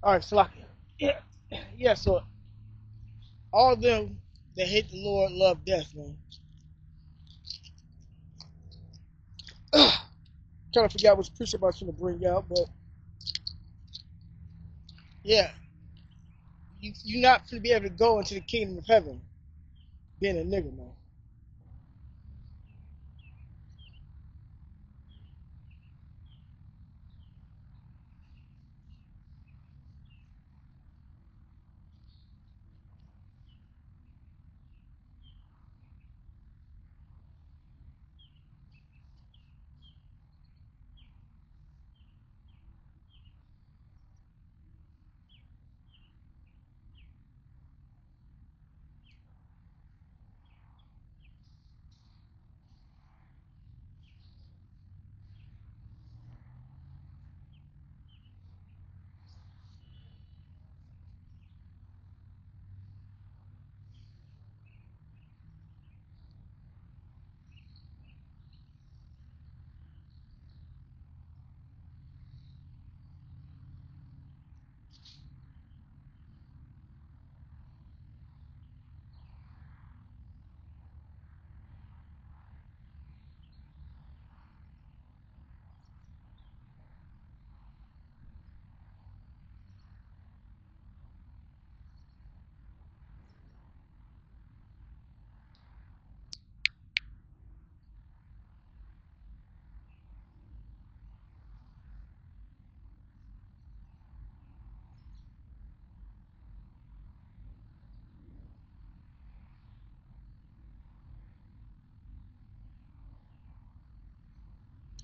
All right, so yeah, yeah. So all of them that hate the Lord love death, man. Trying to figure out which precept I was going to bring out, but yeah, you're not going to be able to go into the kingdom of heaven being a nigga, man.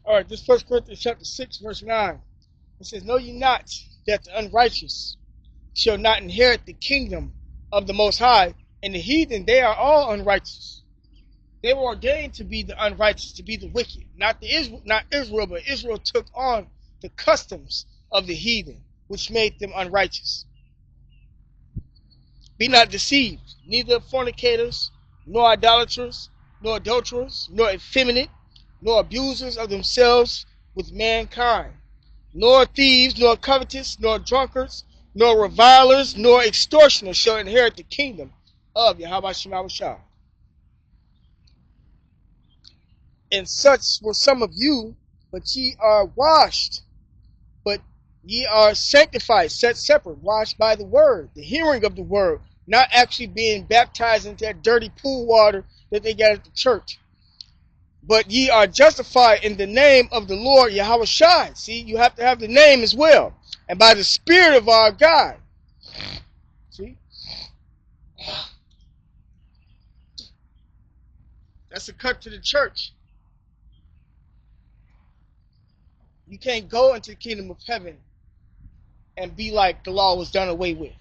All right, this First Corinthians chapter 6, verse 9. It says, "Know ye not that the unrighteous shall not inherit the kingdom of the Most High, and the heathen, they are all unrighteous." They were ordained to be the unrighteous, to be the wicked. Not Israel, but Israel took on the customs of the heathen, which made them unrighteous. Be not deceived, neither fornicators, nor idolaters, nor adulterers, nor effeminate, nor abusers of themselves with mankind, nor thieves, nor covetous, nor drunkards, nor revilers, nor extortioners shall inherit the kingdom of Yahweh Shema. And such were some of you, but ye are washed, but ye are sanctified, set separate, washed by the word, the hearing of the word, not actually being baptized into that dirty pool water that they got at the church. But ye are justified in the name of the Lord Yahweh Shai. See, you have to have the name as well. And by the Spirit of our God. See? That's a cut to the church. You can't go into the kingdom of heaven and be like the law was done away with.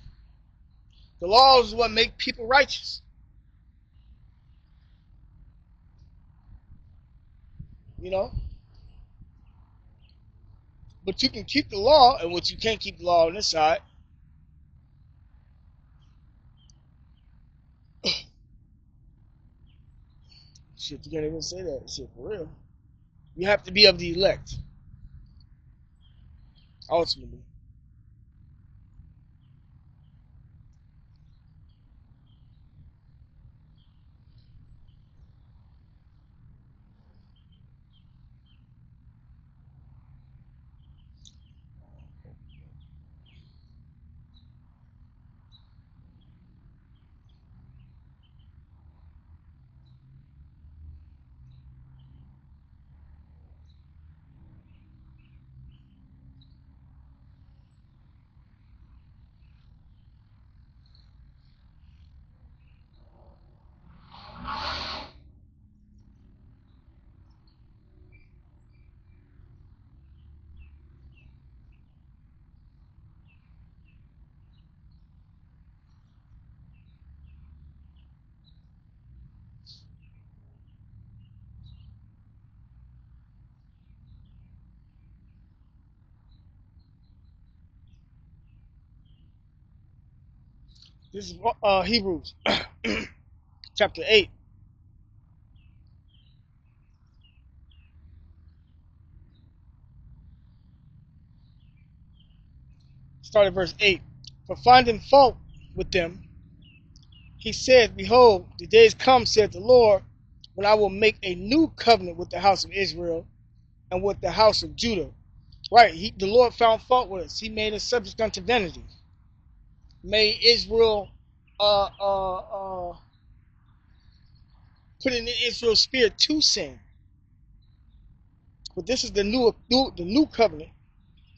The law is what make people righteous. You know? But you can keep the law, and what you can't keep the law on this side. Shit, you can't even say that. Shit, for real. You have to be of the elect, ultimately. This is Hebrews chapter 8. Start at verse 8. For finding fault with them, he said, Behold, the days come, said the Lord, when I will make a new covenant with the house of Israel and with the house of Judah. Right, the Lord found fault with us. He made us subject unto vanity. Made Israel, put in Israel's spirit to sin. But this is the new covenant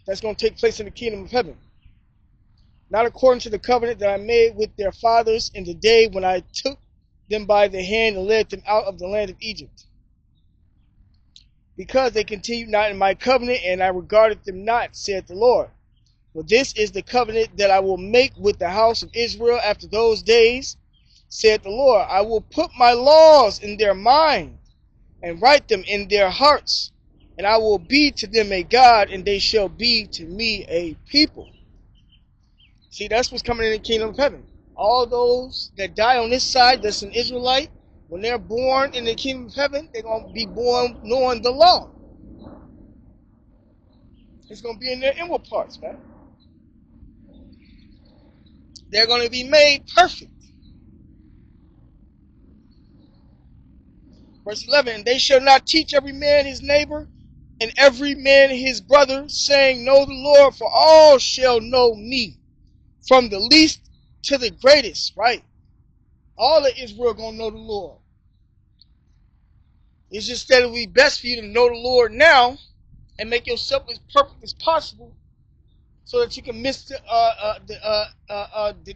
that's going to take place in the kingdom of heaven. Not according to the covenant that I made with their fathers in the day when I took them by the hand and led them out of the land of Egypt. Because they continued not in my covenant, and I regarded them not, said the Lord. For this is the covenant that I will make with the house of Israel after those days, said the Lord. I will put my laws in their mind and write them in their hearts, and I will be to them a God, and they shall be to me a people. See, that's what's coming in the kingdom of heaven. All those that die on this side, that's an Israelite, when they're born in the kingdom of heaven, they're going to be born knowing the law. It's going to be in their inward parts, man. They're going to be made perfect. Verse 11, and they shall not teach every man his neighbor and every man his brother, saying, Know the Lord, for all shall know me, from the least to the greatest, right? All of Israel going to know the Lord. It's just that it would be best for you to know the Lord now and make yourself as perfect as possible so that you can miss the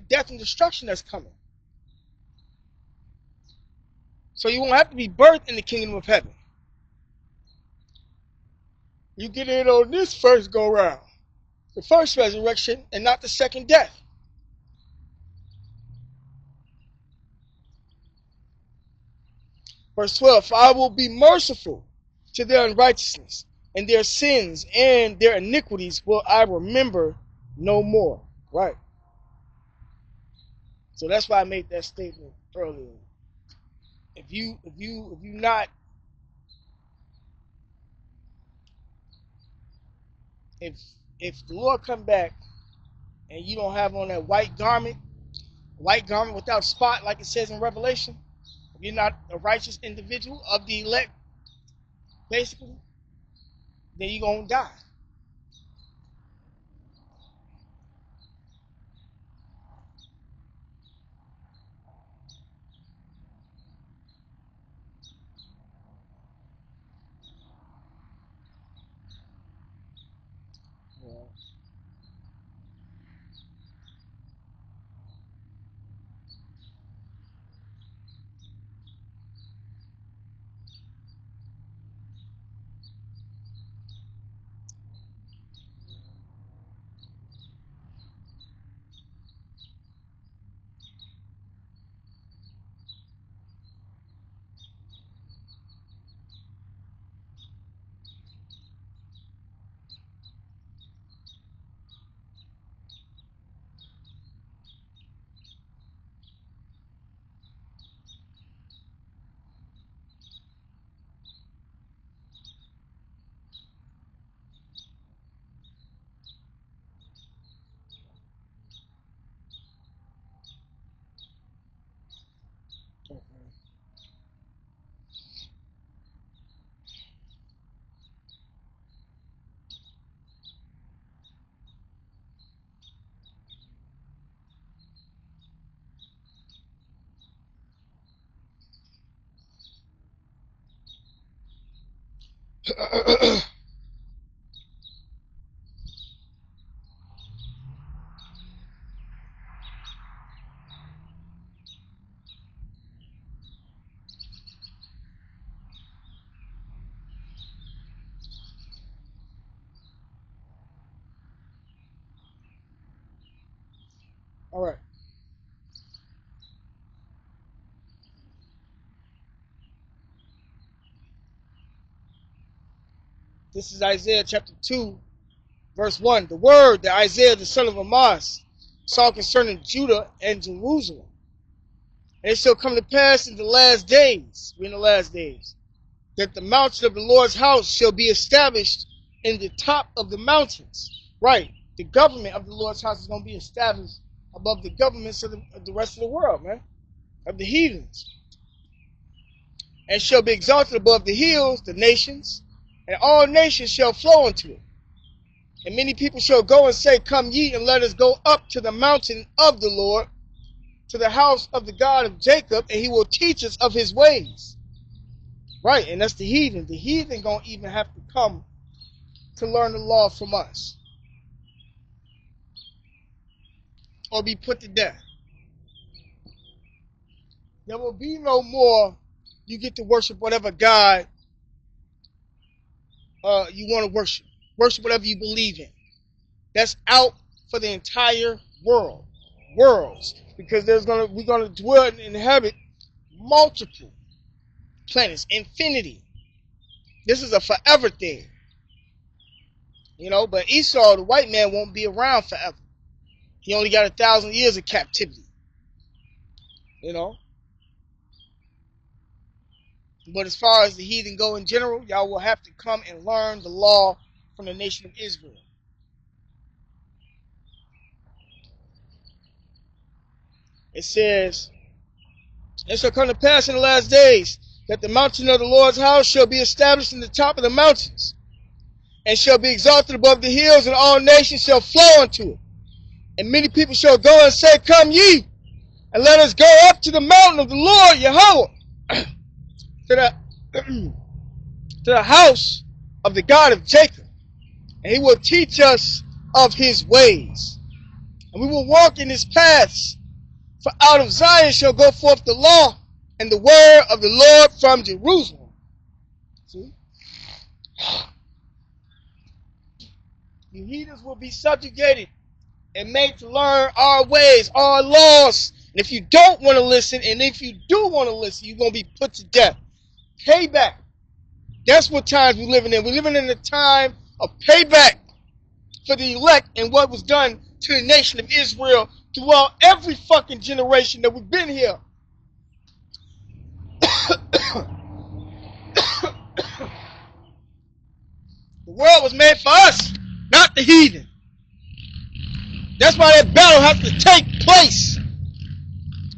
death and destruction that's coming. So you won't have to be birthed in the kingdom of heaven. You get in on this first go round, the first resurrection, and not the second death. Verse 12, for I will be merciful to their unrighteousness, and their sins and their iniquities will I remember no more. Right. So that's why I made that statement earlier. If you not, if the Lord come back and you don't have on that white garment without spot, like it says in Revelation, if you're not a righteous individual of the elect, basically, then you're gonna die. All right. This is Isaiah chapter 2, verse 1. The word that Isaiah the son of Amoz saw concerning Judah and Jerusalem. And it shall come to pass in the last days, we're in the last days, that the mountain of the Lord's house shall be established in the top of the mountains. Right. The government of the Lord's house is going to be established above the governments of the rest of the world, man, of the heathens. And shall be exalted above the hills, the nations, and all nations shall flow into it. And many people shall go and say, come ye, and let us go up to the mountain of the Lord, to the house of the God of Jacob, and he will teach us of his ways. Right, and that's the heathen. The heathen going to even have to come to learn the law from us, or be put to death. There will be no more you get to worship whatever God you want to worship. Worship whatever you believe in. That's out for the entire worlds, because we're gonna dwell and inhabit multiple planets, infinity. This is a forever thing, you know. But Esau, the white man, won't be around forever. He only got 1,000 years of captivity, you know. But as far as the heathen go in general, y'all will have to come and learn the law from the nation of Israel. It says, it shall come to pass in the last days that the mountain of the Lord's house shall be established in the top of the mountains, and shall be exalted above the hills, and all nations shall flow unto it. And many people shall go and say, come ye, and let us go up to the mountain of the Lord Yahweh, to the house of the God of Jacob, and he will teach us of his ways, and we will walk in his paths. For out of Zion shall go forth the law and the word of the Lord from Jerusalem. See? The heathens will be subjugated and made to learn our ways, our laws. And if you don't want to listen, and if you do want to listen, you're going to be put to death. Payback. That's what times we're living in. We're living in a time of payback for the elect and what was done to the nation of Israel throughout every fucking generation that we've been here. The world was made for us, not the heathen. That's why that battle has to take place.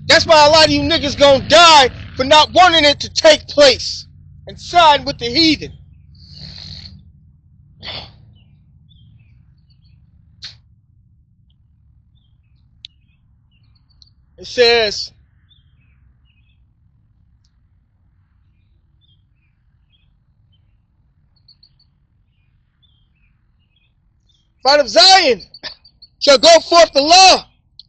That's why a lot of you niggas gonna die for not wanting it to take place and side with the heathen. It says, out of Zion shall go forth the law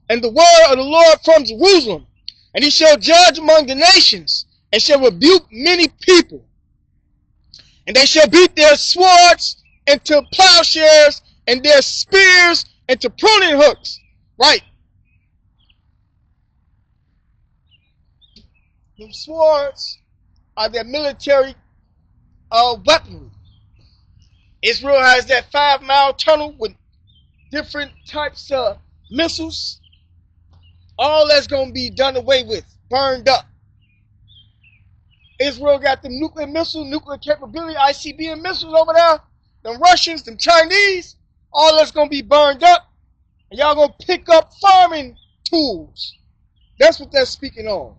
and the word of the Lord from Jerusalem, and he shall judge among the nations, and shall rebuke many people, and they shall beat their swords into plowshares, and their spears into pruning hooks. Right. The swords are their military weaponry. Israel has that 5-mile tunnel with different types of missiles. All that's going to be done away with, burned up. Israel got them nuclear missiles, nuclear capability, ICBM missiles over there. Them Russians, them Chinese, all that's going to be burned up. And y'all going to pick up farming tools. That's what they're speaking on.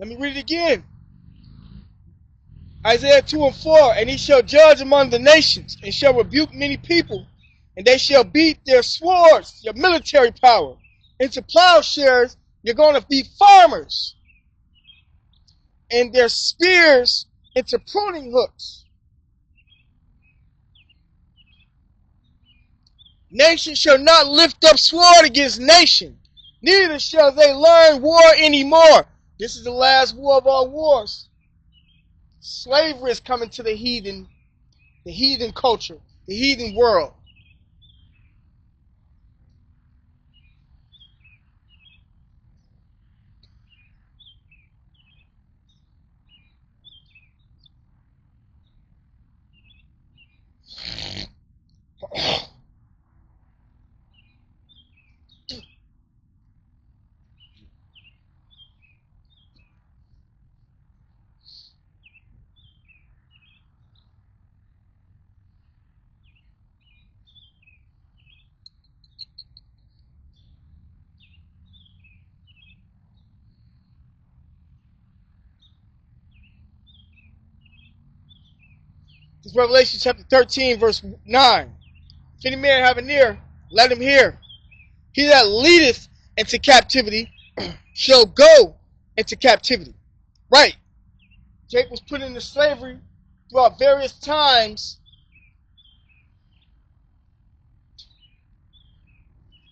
Let me read it again. Isaiah 2 and 4, and he shall judge among the nations, and shall rebuke many people, and they shall beat their swords, your military power, into plowshares. You're going to be farmers, and their spears into pruning hooks. Nation shall not lift up sword against nation, neither shall they learn war anymore. This is the last war of all wars. Slavery is coming to the heathen culture, the heathen world. It's Revelation chapter 13, verse 9. If any man have an ear, let him hear. He that leadeth into captivity shall go into captivity. Right. Jacob was put into slavery throughout various times.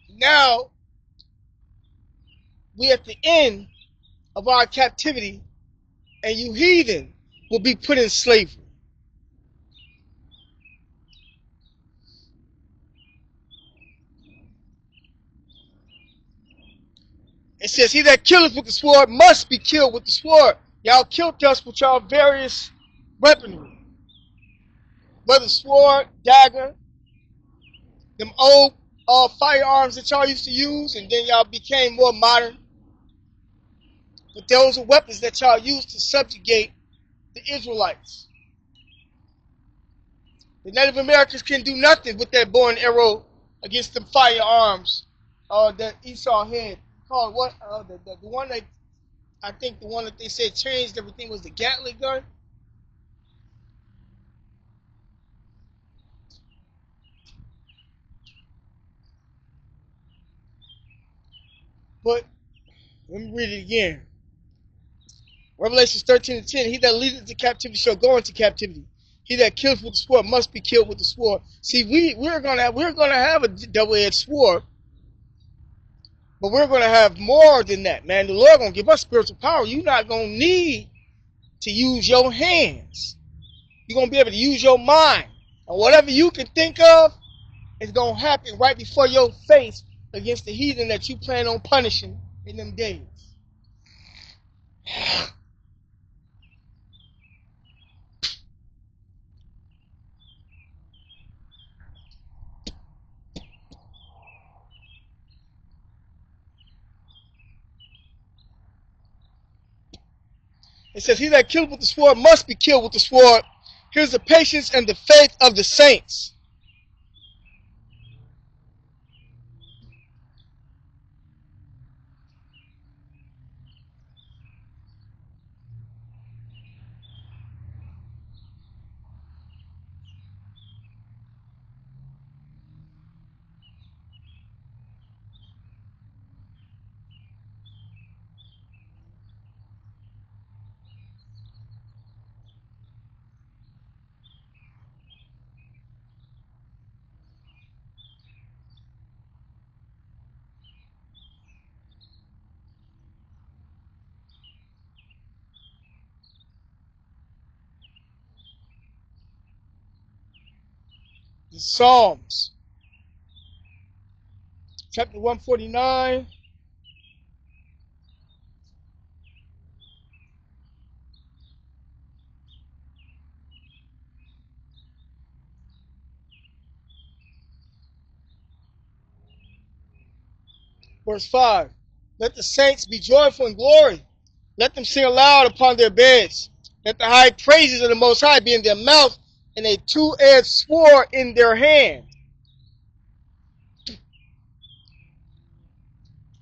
Now, we at the end of our captivity, and you heathen will be put in slavery. It says, he that killeth with the sword must be killed with the sword. Y'all killed us with y'all various weaponry. Whether sword, dagger, them old firearms that y'all used to use, and then y'all became more modern. But those are weapons that y'all used to subjugate the Israelites. The Native Americans can do nothing with that bow and arrow against them firearms that Esau had. Called what? The one that I think the one that they said changed everything was the Gatling gun. But let me read it again. Revelation 13:10. He that leadeth into captivity shall go into captivity. He that kills with the sword must be killed with the sword. See, we're gonna have a double-edged sword, but we're gonna have more than that, man. The Lord gonna give us spiritual power. You're not gonna need to use your hands. You're gonna be able to use your mind, and whatever you can think of is gonna happen right before your face against the heathen that you plan on punishing in them days. It says, he that killed with the sword must be killed with the sword. Here's the patience and the faith of the saints. The Psalms, chapter 149, verse 5. Let the saints be joyful in glory. Let them sing aloud upon their beds. Let the high praises of the Most High be in their mouth, and a two-edged sword in their hand.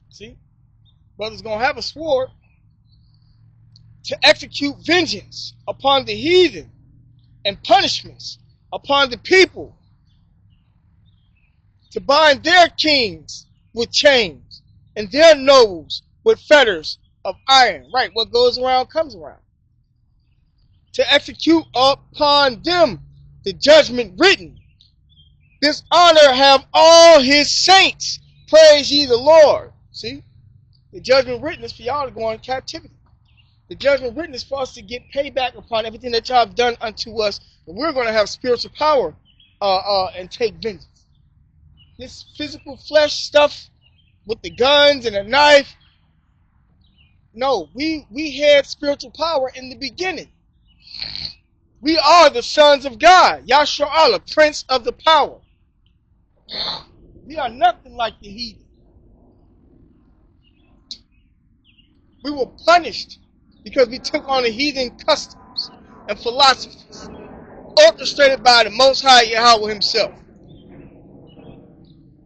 See? Brother's going to have a sword to execute vengeance upon the heathen and punishments upon the people, to bind their kings with chains and their nobles with fetters of iron. Right, what goes around comes around. To execute upon them the judgment written. This honor have all his saints. Praise ye the Lord. See? The judgment written is for y'all to go in captivity. The judgment written is for us to get payback upon everything that y'all have done unto us. But we're going to have spiritual power and take vengeance. This physical flesh stuff with the guns and the knife, no, we had spiritual power in the beginning. We are the sons of God. Yahshua Allah, Prince of the power. We are nothing like the heathen. We were punished because we took on the heathen customs and philosophies orchestrated by the Most High Yahweh himself.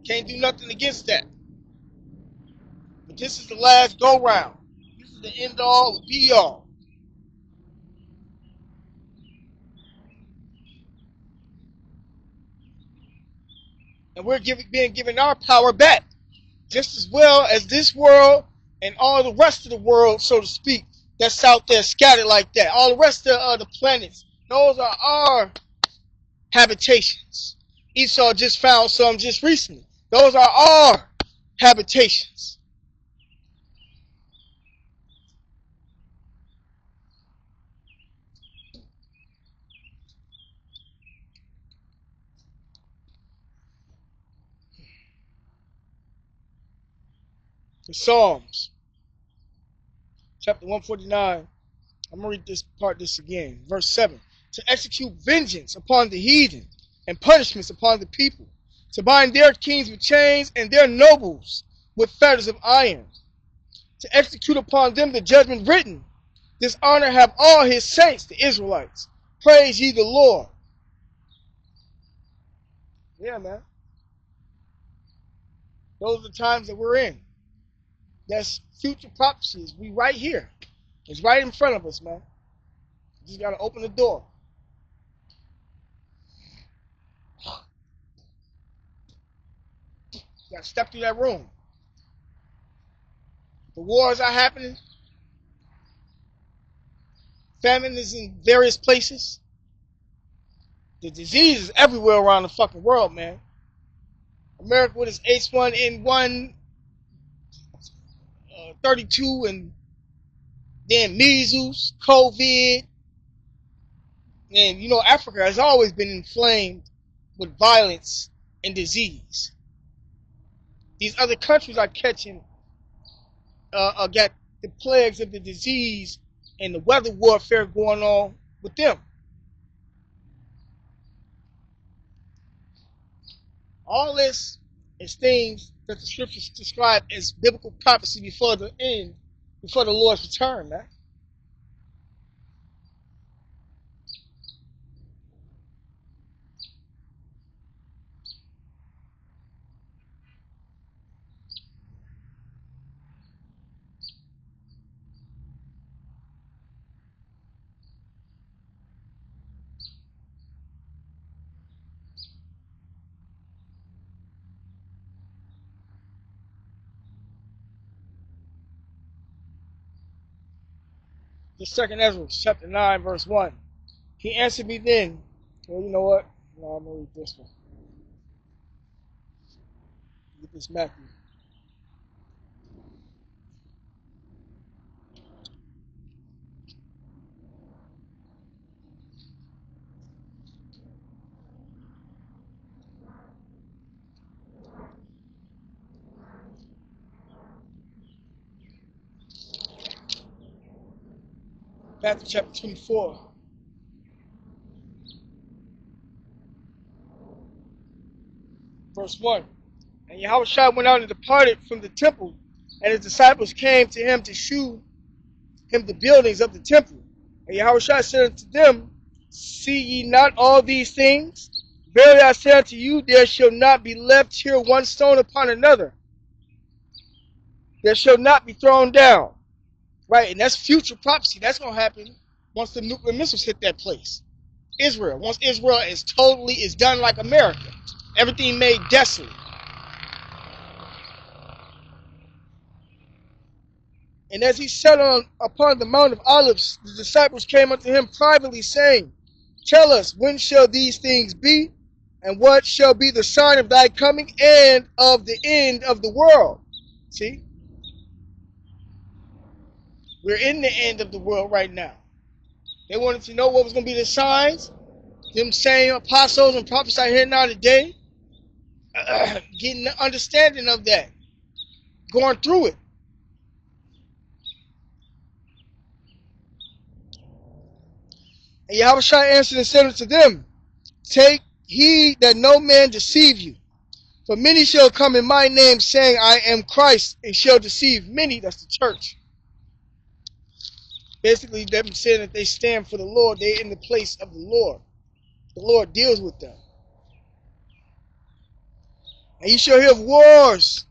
Can't do nothing against that. But this is the last go round. This is the end all, the be all. And we're being given our power back, just as well as this world and all the rest of the world, so to speak, that's out there scattered like that. All the rest of the planets, those are our habitations. Esau just found some just recently. Those are our habitations. The Psalms, chapter 149. I'm going to read this again. Verse 7. To execute vengeance upon the heathen and punishments upon the people. To bind their kings with chains and their nobles with fetters of iron. To execute upon them the judgment written. This honor have all his saints, the Israelites. Praise ye the Lord. Yeah, man. Those are the times that we're in. That's future prophecies. We right here. It's right in front of us, man. You just got to open the door. You got to step through that room. The wars are happening. Famine is in various places. The disease is everywhere around the fucking world, man. America with its H1N1, 32, and then measles, COVID. And, you know, Africa has always been inflamed with violence and disease. These other countries are catching, got the plagues of the disease and the weather warfare going on with them. All this is things that the scriptures describe as biblical prophecy before the end, before the Lord's return, man. The second Ezra, chapter 9, verse 1. He answered me then. Well, you know what? No, I'm going to read this one. Get this Matthew. Matthew chapter 24. Verse 1. And Yahushua went out and departed from the temple, and his disciples came to him to shew him the buildings of the temple. And Yahushua said unto them, see ye not all these things? Verily I say unto you, there shall not be left here one stone upon another. There shall not be thrown down. Right, and that's future prophecy. That's going to happen once the nuclear missiles hit that place. Israel. Once Israel is done like America. Everything made desolate. And as he sat upon the Mount of Olives, the disciples came unto him privately, saying, tell us, when shall these things be? And what shall be the sign of thy coming and of the end of the world? See? We're in the end of the world right now. They wanted to know what was going to be the signs. Them same apostles and prophets out here now today, getting the understanding of that, going through it. And Yahushua answered and said unto them, take heed that no man deceive you. For many shall come in my name, saying, I am Christ, and shall deceive many. That's the church. Basically, them saying that they stand for the Lord. They're in the place of the Lord. The Lord deals with them. And you shall hear of wars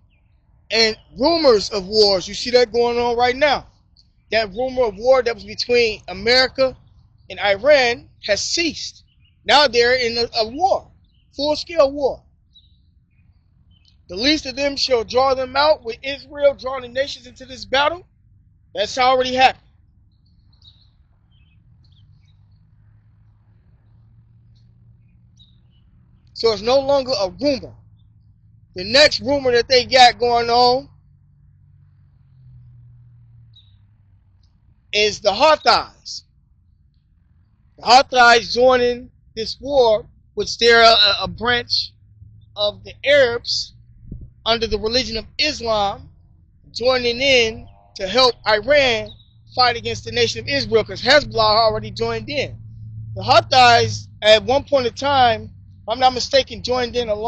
and rumors of wars. You see that going on right now. That rumor of war that was between America and Iran has ceased. Now they're in a war, full-scale war. The least of them shall draw them out, with Israel drawing the nations into this battle. That's already happened. So it's no longer a rumor. The next rumor that they got going on is the Houthis. The Houthis joining this war, which they're a branch of the Arabs under the religion of Islam, joining in to help Iran fight against the nation of Israel, because Hezbollah already joined in. The Houthis, at one point in time, if I'm not mistaken, joined in along